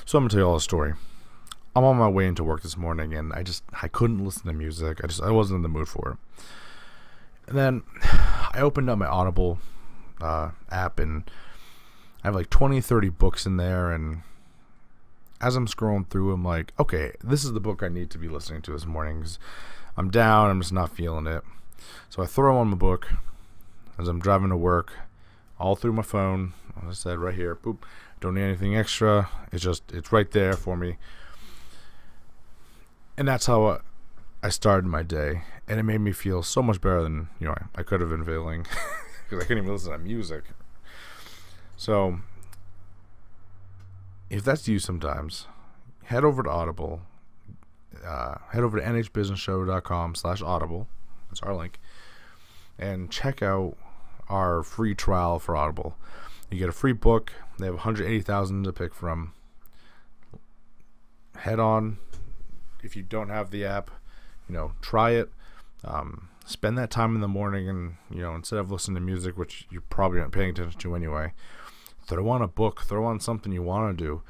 So I'm gonna tell you all a story. I'm on my way into work this morning, and I couldn't listen to music. I wasn't in the mood for it. And then I opened up my Audible app, and I have like 20, 30 books in there. And as I'm scrolling through, I'm like, okay, this is the book I need to be listening to this morning, 'cause I'm down. I'm just not feeling it. So I throw on my book as I'm driving to work, all through my phone. As I said, right here, boop. Don't need anything extra. It's right there for me. And that's how I started my day, and it made me feel so much better than I could have been feeling, because I couldn't even listen to music. So if that's you sometimes, head over to Audible, head over to nhbusinessshow.com/audible. That's our link, and check out our free trial for Audible. You get a free book. They have 180,000 to pick from. Head on. If you don't have the app, try it. Spend that time in the morning, and instead of listening to music, which you probably aren't paying attention to anyway, throw on a book, throw on something you want to do,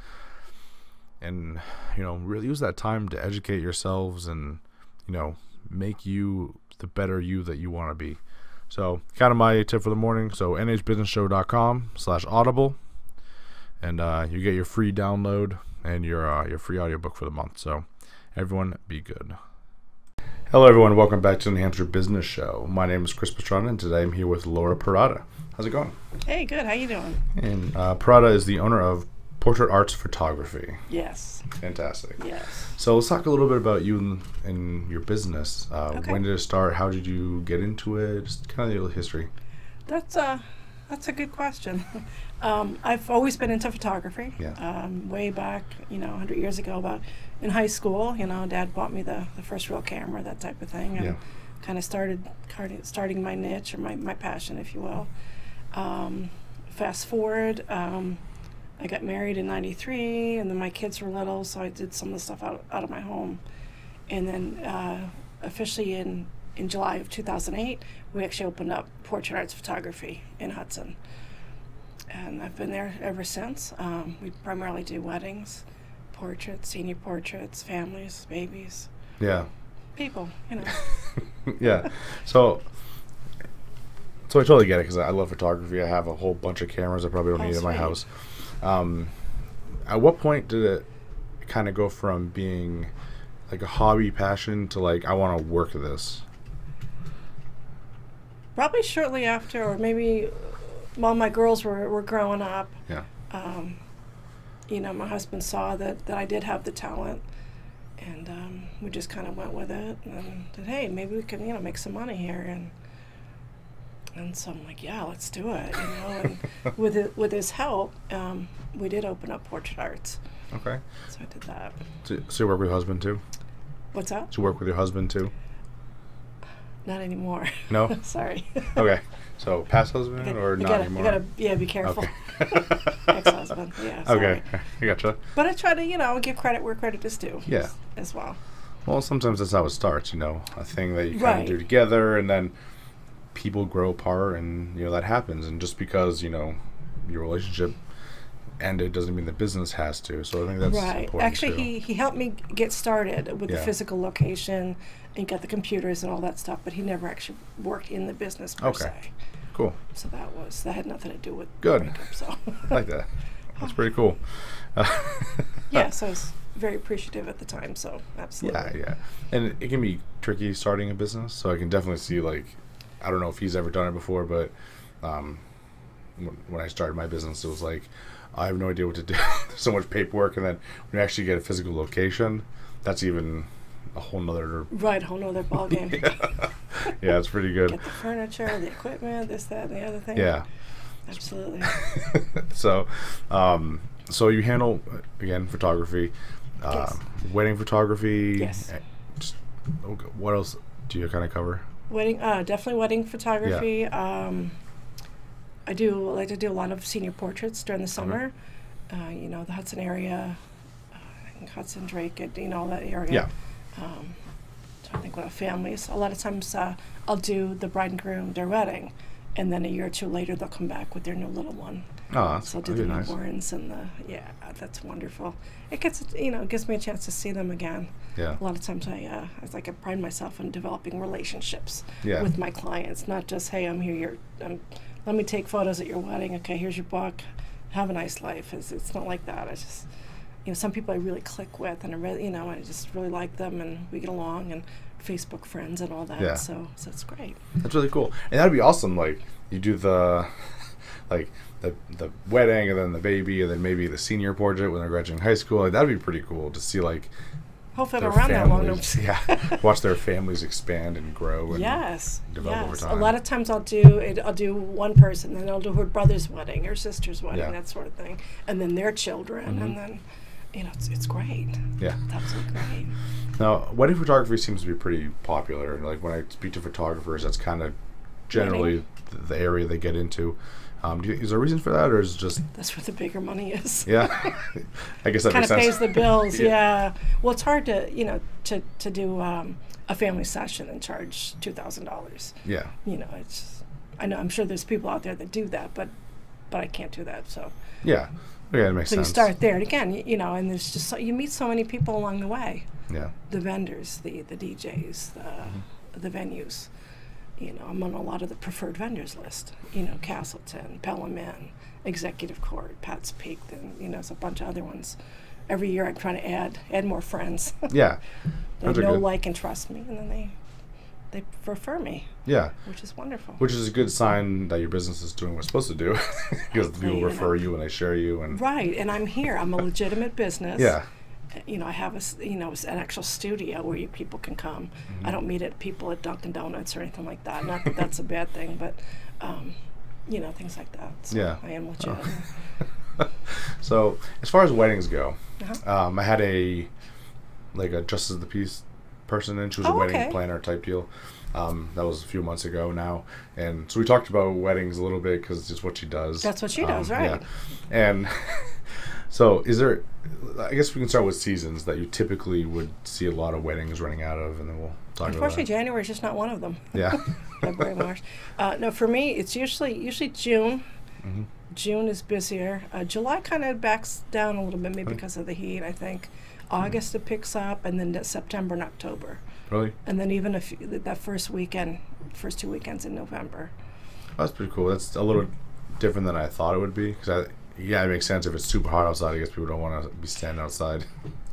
and really use that time to educate yourselves and make you the better you that you want to be. So kind of my tip for the morning. So nhbusinessshow.com/audible, and you get your free download and your free audiobook for the month. So everyone, be good. Hello, everyone. Welcome back to the New Hampshire Business Show. My name is Chris Perrotta, and today I'm here with Laura Perrotta. How's it going? Hey, good. How you doing? And Perrotta is the owner of Portrait Arts Photography. Yes. Fantastic. Yes. So let's talk a little bit about you and your business. Okay. When did it start? How did you get into it? Just kind of the history. That's a good question. I've always been into photography. Yeah. Way back, 100 years ago, about in high school. Dad bought me the first real camera, that type of thing, and Yeah. kind of starting my niche, or my passion, if you will. Fast forward, I got married in '93, and then my kids were little, so I did some of the stuff out of my home. And then officially in July of 2008, we actually opened up Portrait Arts Photography in Hudson. And I've been there ever since. We primarily do weddings, portraits, senior portraits, families, babies. Yeah. People, Yeah. So I totally get it, because I love photography. I have a whole bunch of cameras I probably don't need in my house. At what point did it kind of go from being like a hobby passion to like, I want to work this? Probably shortly after, or maybe while my girls were growing up. Yeah. My husband saw that I did have the talent, and we just kind of went with it and said, hey, maybe we can make some money here. And so I'm like, yeah, let's do it. And with his help, we did open up Portrait Arts. Okay. So I did that. So you work with your husband too? What's that? So you work with your husband too? Not anymore. No? Sorry. Okay. So past husband or not anymore? You gotta, be careful. Okay. Ex-husband. Yeah. Sorry. Okay. I gotcha. But I try to, give credit where credit is due. Yeah. As well. Well, sometimes that's how it starts. A thing that you kind Right. of do together, and then people grow apart, and that happens. And just because your relationship ended doesn't mean the business has to. So I think that's right. important. Actually, too. he helped me get started with the Yeah. physical location and got the computers and all that stuff, but he never actually worked in the business per Okay. se. Cool. So that had nothing to do with Good. breakup. So I like that. That's pretty cool. yeah, so I was very appreciative at the time. So absolutely. Yeah. And it can be tricky starting a business. So I can definitely see, I don't know if he's ever done it before, but when I started my business, it was like, I have no idea what to do. There's so much paperwork, and then when you actually get a physical location, that's even a whole nother... Right, a whole nother ballgame. Yeah, it's pretty good. Get the furniture, the equipment, this, that, and the other thing. Yeah. Absolutely. So you handle, again, photography, Yes. wedding photography. Yes. What else do you kind of cover? Wedding, definitely wedding photography. Yeah. I like to do a lot of senior portraits during the summer. The Hudson area, I think Hudson, Drake, all that area. Yeah. I think what families. A lot of times I'll do the bride and groom, their wedding, and then a year or two later they'll come back with their new little one. Oh, that's So I'll do that'd the be nice. newborns and that's wonderful. It gets it gives me a chance to see them again. Yeah. A lot of times I pride myself in developing relationships Yeah. with my clients, not just, hey, I'm here, let me take photos at your wedding. Okay, here's your book. Have a nice life. It's not like that. I just, some people I really click with, and I just really like them, and we get along, and Facebook friends and all that. Yeah. So it's great. That's really cool. And that'd be awesome. Like, you do the, like, the wedding, and then the baby, and then maybe the senior portrait when they're graduating high school. Like, that'd be pretty cool to see, like, Hopefully their I'm around that long. families, yeah, watch their families expand and grow and Yes. develop over Yes. time. A lot of times I'll do one person, then I'll do her brother's wedding, her sister's wedding, Yeah. that sort of thing, and then their children, and then, it's great. Yeah. It's absolutely great. Now, wedding photography seems to be pretty popular. Like, when I speak to photographers, that's kind of generally the area they get into. Is there a reason for that, or is it just... That's where the bigger money is. Yeah. I guess that Kind makes of sense. pays the bills. Yeah. Yeah. Well, it's hard to to do a family session and charge $2,000. Yeah. It's. I know. I'm sure there's people out there that do that, but I can't do that. So. Yeah. Yeah, it makes So sense. you start there, and again, and there's just you meet so many people along the way. Yeah. The vendors, the DJs, the venues. I'm on a lot of the preferred vendors list. Castleton, Pelham Inn, Executive Court, Pat's Peak, then there's a bunch of other ones. Every year I'm trying to add more friends. Yeah. They Those are know, good. like, and trust me, and then they refer me, Yeah. which is wonderful. Which is a good sign that your business is doing what it's supposed to do, because the people refer you and they share you and... Right, and I'm here. I'm a legitimate business. Yeah. I have an actual studio where people can come. I don't meet people at Dunkin' Donuts or anything like that. Not that that's a bad thing, but things like that. So Yeah. I am legitimate. So, as far as weddings go, Uh-huh. I had a Justice of the Peace person, and she was a Oh, wedding okay. planner type deal. That was a few months ago now, and so we talked about weddings a little bit because it's just what she does. That's what she does, right? Yeah. And so, is there? I guess we can start with seasons that you typically would see a lot of weddings running out of, and then we'll talk Unfortunately, about January is just not one of them. that. Yeah. February, March. No, for me, it's usually June. Mm-hmm. June is busier. July kind of backs down a little bit, maybe because of the heat, I think. August it picks up, and then September and October. Really? And then even that first two weekends in November. That's pretty cool. That's a little different than I thought it would be. It makes sense. If it's super hot outside, I guess people don't want to be standing outside.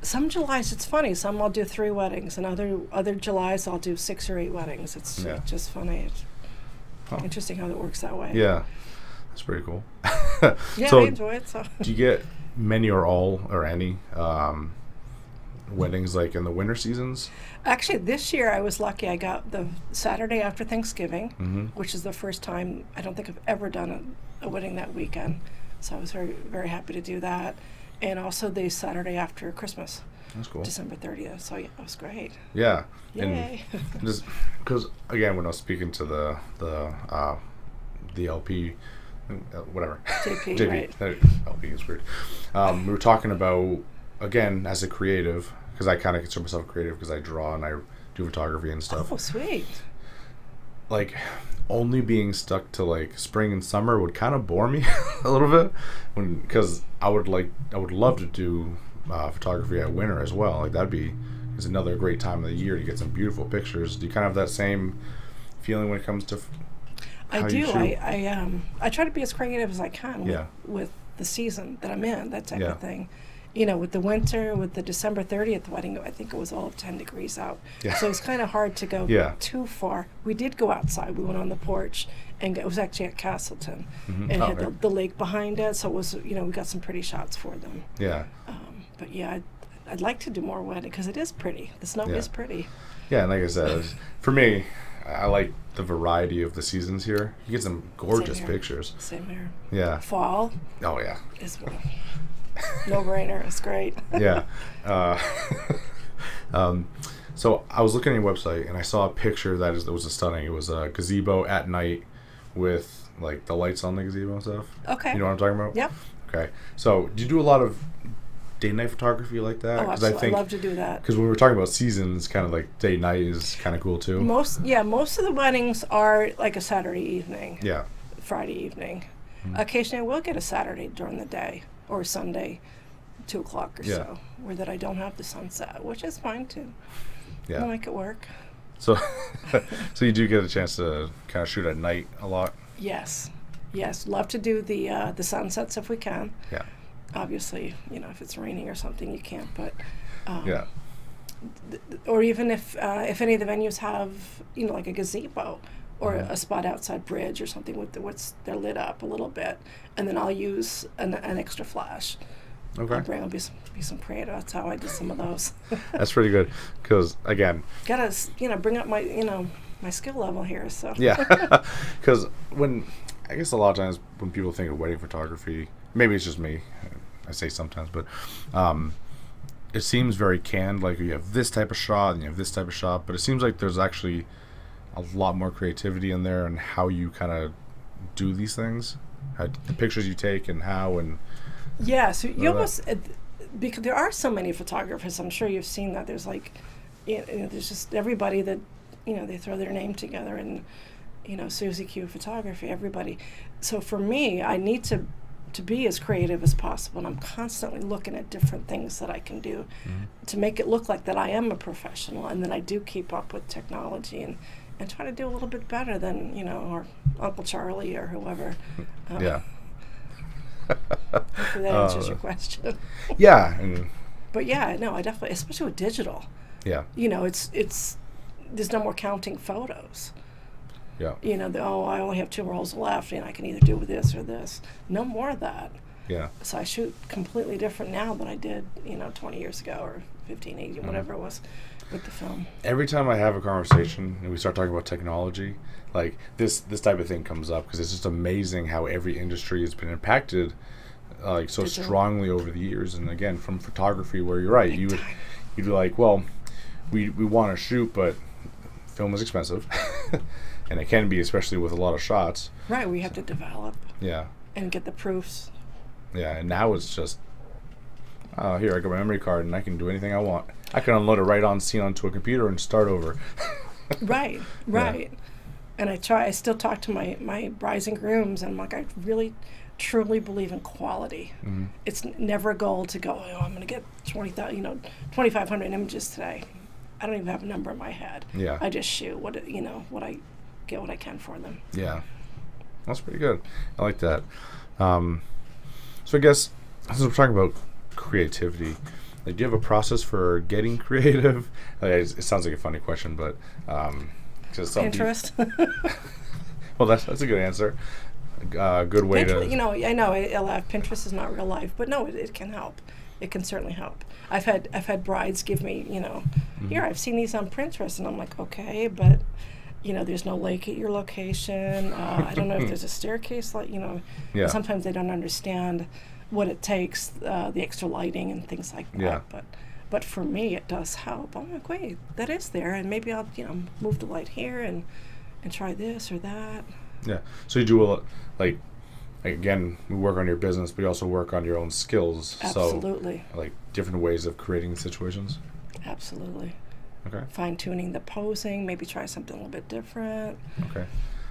Some Julys, it's funny. Some I'll do 3 weddings, and other Julys I'll do 6 or 8 weddings. It's just funny. It's interesting how that works that way. Yeah, that's pretty cool. Yeah, So, I enjoy it. So. do you get many or all or any weddings like in the winter seasons? Actually, this year I was lucky. I got the Saturday after Thanksgiving, which is the first time I don't think I've ever done a wedding that weekend. So I was very, very happy to do that. And also the Saturday after Christmas, That's cool. December 30th. So yeah, it was great. Yeah. Yay. And just because again, when I was speaking to the LP, whatever, JP, right. LP is weird. We were talking about, again, as a creative, because I kind of consider myself creative because I draw and I do photography and stuff. Oh, sweet. Like, only being stuck to like spring and summer would kind of bore me a little bit, because I would love to do photography at winter as well. Like, is another great time of the year to get some beautiful pictures. Do you kind of have that same feeling when it comes to I how do. you shoot? I try to be as creative as I can Yeah. with the season that I'm in, that type Yeah. of thing. With the winter, with the December 30th wedding, I think it was all of 10 degrees out. Yeah. So it's kind of hard to go Yeah. too far. We did go outside. We went on the porch, and it was actually at Castleton, and it had okay. the lake behind it. So it was, we got some pretty shots for them. Yeah. But yeah, I'd like to do more wedding because it is pretty. The snow Yeah. is pretty. Yeah, and like I said, for me, I like the variety of the seasons here. You get some gorgeous Same here. pictures. Same here. Yeah. Fall Oh yeah. is no brainer. It's great. Yeah. So I was looking at your website and I saw a picture that was stunning. It was a gazebo at night with like the lights on the gazebo and stuff. Okay. You know what I'm talking about? Yep. Okay. So do you do a lot of day night photography like that? Oh, absolutely. I love to do that. Because when we were talking about seasons, kind of like day night is kind of cool too. Most of the weddings are like a Saturday evening. Yeah. Friday evening. Occasionally I will get a Saturday during the day or Sunday, 2 o'clock or so, where that I don't have the sunset, which is fine too. Yeah. I'll make it work. So, so you do get a chance to kind of shoot at night a lot? Yes. Yes. Love to do the sunsets if we can. Yeah. Obviously, if it's raining or something, you can't, but Yeah. or even if any of the venues have, like a gazebo or a spot outside bridge or something with they're lit up a little bit, and then I'll use an extra flash. Okay. I'll bring be some Perrotta. That's how I did some of those. That's pretty good, because again, Gotta bring up my my skill level here. So yeah, because I guess a lot of times when people think of wedding photography, maybe it's just me, I say sometimes, but it seems very canned, like you have this type of shot and you have this type of shot, but it seems like there's actually a lot more creativity in there and how you kind of do these things, the pictures you take and how, and yeah, so you almost because there are so many photographers, I'm sure you've seen that. There's like, there's just everybody that, they throw their name together and, Susie Q Photography, everybody. So for me, I need to be as creative as possible, and I'm constantly looking at different things that I can do to make it look like that I am a professional and that I do keep up with technology and try to do a little bit better than, or Uncle Charlie or whoever. yeah. Hopefully that answers your question. Yeah. But yeah, no, I definitely, especially with digital. Yeah. It's there's no more counting photos. Yeah. I only have 2 rolls left, and I can either do this or this. No more of that. Yeah. So I shoot completely different now than I did, 20 years ago or 15, 18, whatever it was with the film. Every time I have a conversation and we start talking about technology, like this type of thing comes up, because it's just amazing how every industry has been impacted so Digital. Strongly over the years. And again, from photography, where you're right, you'd be like, well, we want to shoot, but film is expensive. And it can be, especially with a lot of shots. Right, we have to develop. Yeah. And get the proofs. Yeah, and now it's just, here, I got my memory card and I can do anything I want. I can unload it right on scene onto a computer and start over. Right. Yeah. And I still talk to my brides and grooms, and I'm like, I really, truly believe in quality. Mm-hmm. It's never a goal to go, I'm going to get 2,500 images today. I don't even have a number in my head. Yeah. I just shoot what I get what I can for them. Yeah. That's pretty good. I like that. So I guess, since we're talking about creativity, like, do you have a process for getting creative? It sounds like a funny question, but Pinterest. Well, that's a good answer. Good way to. I know Pinterest is not real life, but no, it can help. It can certainly help. I've had brides give me, here, I've seen these on Pinterest, and I'm like, okay, but there's no lake at your location. I don't know if there's a staircase, Yeah. Sometimes they don't understand what it takes, the extra lighting and things like that. Yeah. But for me, it does help. I'm like, wait, that is there, and maybe I'll move the light here and try this or that. Yeah. So you do a lot, like again, we work on your business, but you also work on your own skills. Absolutely. So, like, different ways of creating situations. Absolutely. Okay. Fine-tuning the posing, maybe try something a little bit different. Okay.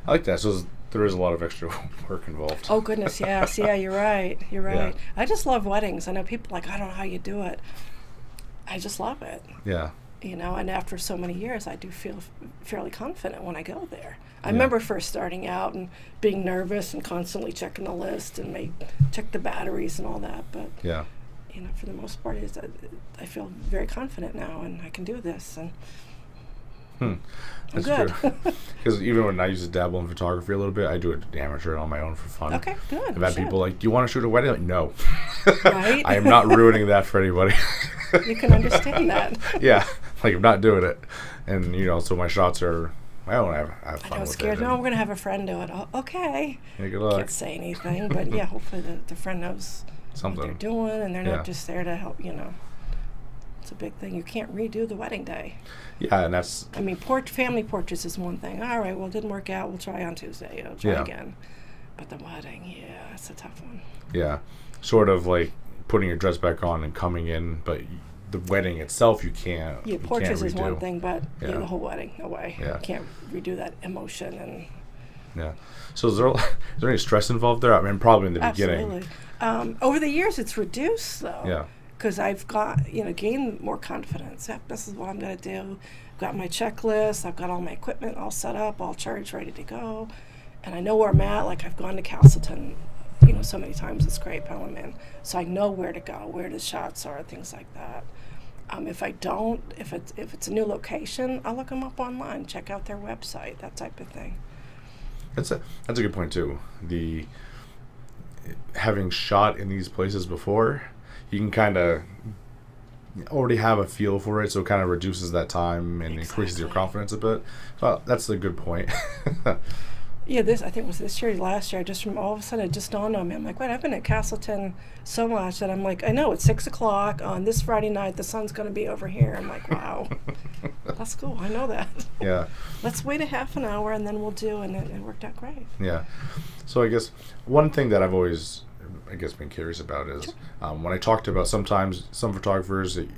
I like that. So there is a lot of extra work involved. Oh, goodness, yes. Yeah, you're right. You're right. Yeah. I just love weddings. I know people are like, I don't know how you do it. I just love it. Yeah. And after so many years, I do feel fairly confident when I go there. I remember first starting out and being nervous and constantly checking the list and check the batteries and all that. But yeah. For the most part, I feel very confident now, and I can do this. And That's good. Because even when I used to dabble in photography a little bit, I do it amateur on my own for fun. Okay, good. I've had people like, do you want to shoot a wedding? Like, no. Right? I am not ruining that for anybody. You can understand that. Yeah, like, I'm not doing it. And, so my shots are, I don't have fun I know, with scared. it. No, we're going to have a friend do it. Oh, okay. Yeah, good luck. Can't say anything, but yeah, hopefully the friend knows something what they're doing, and they're not just there to help, It's a big thing. You can't redo the wedding day. Yeah, and that's... I mean, family portraits is one thing. All right, well, it didn't work out. We'll try on Tuesday. I'll try again. But the wedding, it's a tough one. Yeah. Sort of like putting your dress back on and coming in, but the wedding itself, you can't. Yeah, portraits is one thing, but the whole wedding, no way. Yeah. You can't redo that emotion and Yeah. So is there any stress involved there? I mean, probably in the beginning. Absolutely. Over the years, it's reduced though. Yeah. Because I've got, gained more confidence. Yep, this is what I'm going to do. I've got my checklist. I've got all my equipment all set up, all charged, ready to go. And I know where I'm at. Like, I've gone to Castleton, so many times. It's great, Pelham. So I know where to go, where the shots are, things like that. If I don't, if it's a new location, I'll look them up online, check out their website, that type of thing. That's a good point too. Having shot in these places before, you can kind of already have a feel for it, so it kind of reduces that time and increases your confidence a bit. Well, that's a good point. Yeah, I think it was this year or last year. All of a sudden, it just dawned on me. I'm like, wait, I've been at Castleton so much that I'm like, I know it's 6 o'clock on this Friday night. The sun's going to be over here. I'm like, wow, that's cool. I know that. Yeah. Let's wait a half an hour and then we'll do, and it worked out great. Yeah. So I guess one thing that I've always, been curious about is when I talked about sometimes some photographers, it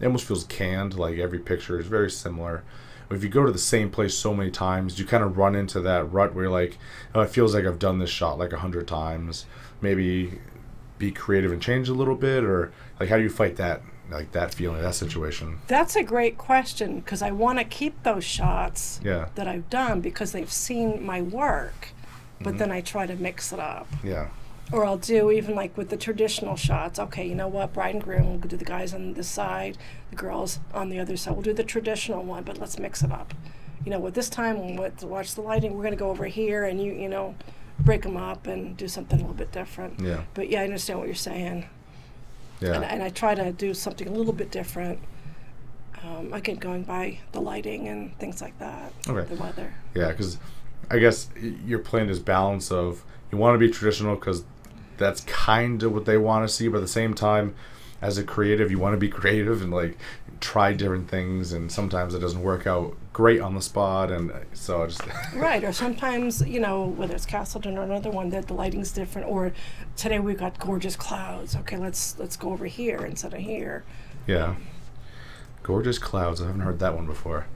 almost feels canned. Like every picture is very similar. If you go to the same place so many times, you kind of run into that rut where you're like, oh, it feels like I've done this shot like 100 times. Maybe be creative and change a little bit, or like how do you fight that, like that feeling, that situation? That's a great question, because I want to keep those shots that I've done because they've seen my work, but then I try to mix it up. Yeah. Or I'll do even like with the traditional shots. Okay, you know what? Bride and groom, we'll do the guys on this side, the girls on the other side. We'll do the traditional one, but let's mix it up. With this time, to watch the lighting, we're going to go over here and you break them up and do something a little bit different. Yeah. But yeah, I understand what you're saying. Yeah. And I try to do something a little bit different. Again, going by the lighting and things like that. Okay. The weather. Yeah, because I guess you're playing this balance of you want to be traditional because that's kind of what they want to see, but at the same time, as a creative, you want to be creative and like try different things, and sometimes it doesn't work out great on the spot, and so I just right. Or sometimes whether it's Castleton or another one, that the lighting's different. Or today we've got gorgeous clouds. Okay, let's go over here instead of here. Yeah, gorgeous clouds. I haven't heard that one before.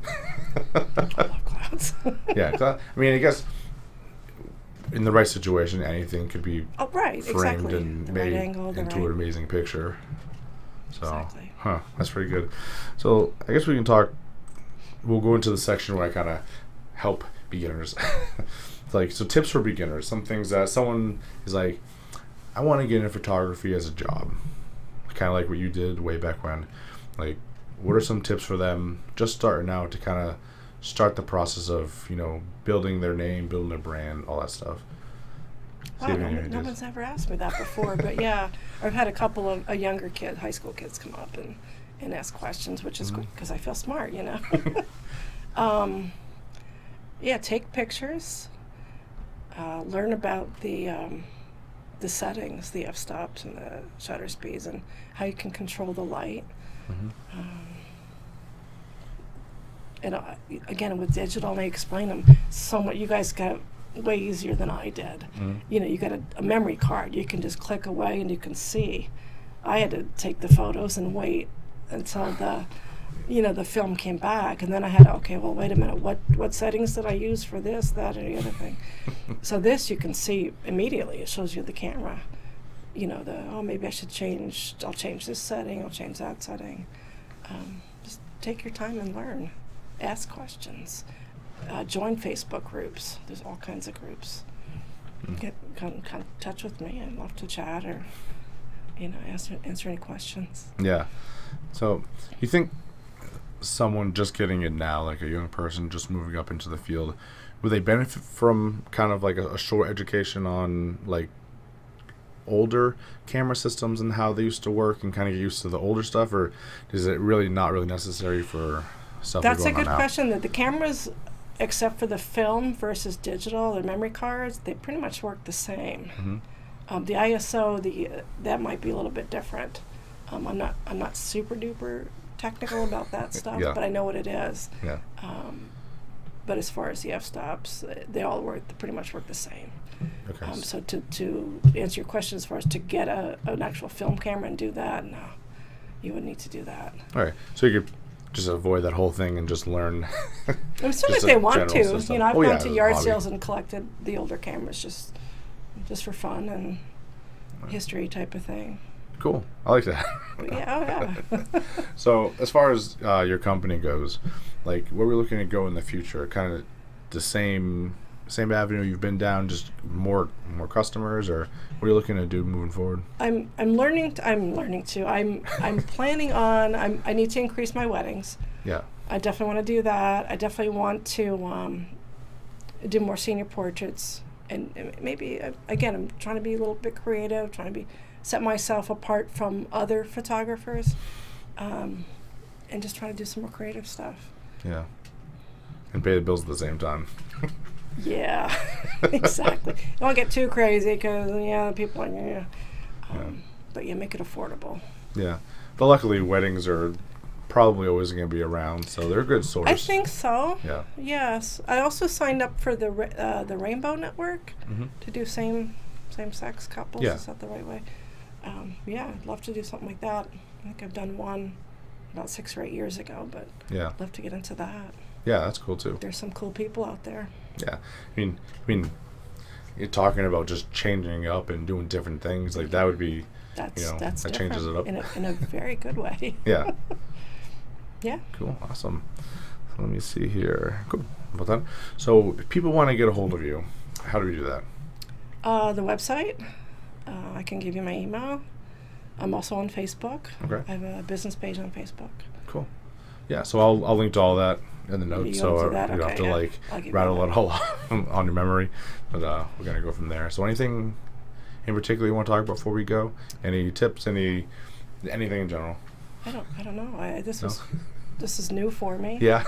I love clouds. Yeah, I guess. In the right situation, anything could be framed exactly. and the made right angle, into an amazing picture. So, exactly. That's pretty good. So, I guess we can talk. We'll go into the section where I kind of help beginners. So tips for beginners. Some things that someone is like, I want to get into photography as a job. Kind of like what you did way back when. Like, what are some tips for them just starting out to kind of start the process of building their name, building their brand, all that stuff? Wow, no one's ever asked me that before, but yeah, I've had a couple of younger kids, high school kids, come up and ask questions, which is good because I feel smart, Yeah, take pictures, learn about the settings, the f-stops and the shutter speeds, and how you can control the light. And again, with digital, and I explain them so much. You guys got it way easier than I did. You got a memory card. You can just click away and you can see. I had to take the photos and wait until the film came back, and then I had wait a minute, what settings did I use for this, that, or the other thing? So this you can see immediately. It shows you the camera. Maybe I should change. I'll change this setting. I'll change that setting. Just take your time and learn. Ask questions. Join Facebook groups. There's all kinds of groups. Get in touch with me. I'd love to chat or answer any questions. Yeah. So you think someone just getting in now, like a young person just moving up into the field, would they benefit from kind of like a short education on like older camera systems and how they used to work and kind of get used to the older stuff, or is it really not really necessary for stuff? That's a good question. That the cameras, except for the film versus digital, the memory cards, they pretty much work the same. The ISO, that might be a little bit different. I'm not super duper technical about that stuff, but I know what it is. Yeah. But as far as the f-stops, they pretty much work the same. Okay. So to answer your question, as far as to get an actual film camera and do that, no, you wouldn't need to do that. All right. So you could just avoid that whole thing and just learn. I'm assuming just if they a want general to. system. You know, I've Oh, gone yeah, to as a yard hobby. sales and collected the older cameras just for fun and history type of thing. Cool. I like that. But yeah, oh yeah. So as far as your company goes, like where we're looking to go in the future, kind of the same avenue you've been down, just more customers, or what are you looking to do moving forward? I'm planning on. I need to increase my weddings. Yeah. I definitely want to do that. I definitely want to do more senior portraits, and maybe again, I'm trying to be a little bit creative, set myself apart from other photographers, and just trying to do some more creative stuff. Yeah. And pay the bills at the same time. Yeah, exactly. Don't want to get too crazy because people are but make it affordable. Yeah, but luckily weddings are probably always going to be around, so they're a good source. I think so. Yeah. Yes, I also signed up for the Rainbow Network to do same sex couples. Yeah. Is that the right way? Yeah, I'd love to do something like that. I think I've done one about 6 or 8 years ago, but yeah, I'd love to get into that. Yeah, that's cool too. There's some cool people out there. Yeah, I mean, you're talking about just changing up and doing different things. Like that would be, that changes it up in a very good way. Yeah. Yeah. Cool. Awesome. So let me see here. Cool. About that. So if people want to get a hold of you, how do we do that? The website. I can give you my email. I'm also on Facebook. Okay. I have a business page on Facebook. Cool. Yeah. So I'll link to all that in the notes, so you don't have to rattle it all off on your memory. But we're gonna go from there. So anything in particular you want to talk about before we go? Any tips? Anything in general? I don't know. This is new for me. Yeah.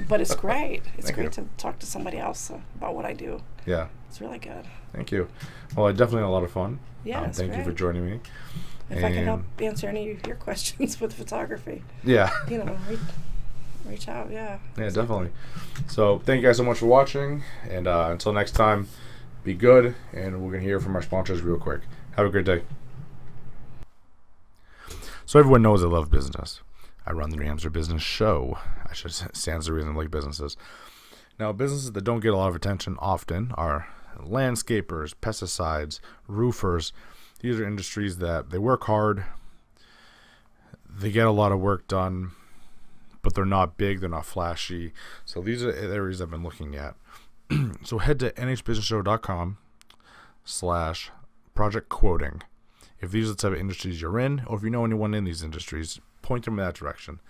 But it's great. It's Thank great you. to talk to somebody else about what I do. Yeah. It's really good. Thank you. Well, I definitely had a lot of fun. Yeah. Thank you for joining me. If I can help answer any of your questions with photography. Yeah. Reach out. Yeah. Yeah, definitely. So thank you guys so much for watching, and until next time, be good, and we're gonna hear from our sponsors real quick. Have a great day. So everyone knows I love business. I run the New Hampshire Business Show. I should stands the reason I like businesses. Now, businesses that don't get a lot of attention often are landscapers, pesticides, roofers. These are industries that they work hard, they get a lot of work done, but they're not big, they're not flashy. So these are areas I've been looking at. So head to nhbusinessshow.com/project quoting. If these are the type of industries you're in, or if you know anyone in these industries, point them in that direction.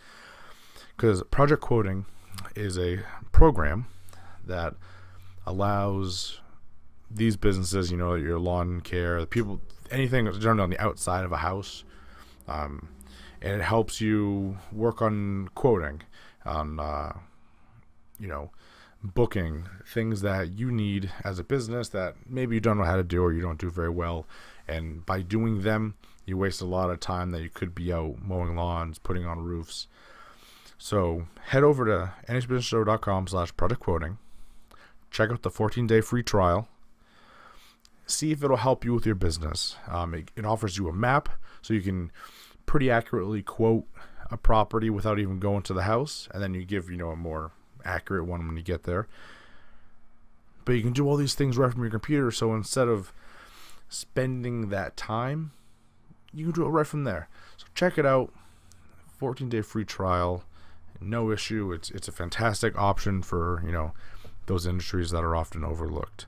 Because project quoting is a program that allows these businesses, your lawn care, the people, anything that's generally on the outside of a house, and it helps you work on quoting, on booking things that you need as a business that maybe you don't know how to do or you don't do very well, and by doing them you waste a lot of time that you could be out mowing lawns, putting on roofs. So head over to nhbusinessshow.com/project quoting, check out the 14-day free trial, see if it'll help you with your business. It offers you a map so you can pretty accurately quote a property without even going to the house, and then you give a more accurate one when you get there. But you can do all these things right from your computer, so instead of spending that time, you can do it right from there. So check it out. 14-day free trial, no issue. It's a fantastic option for those industries that are often overlooked.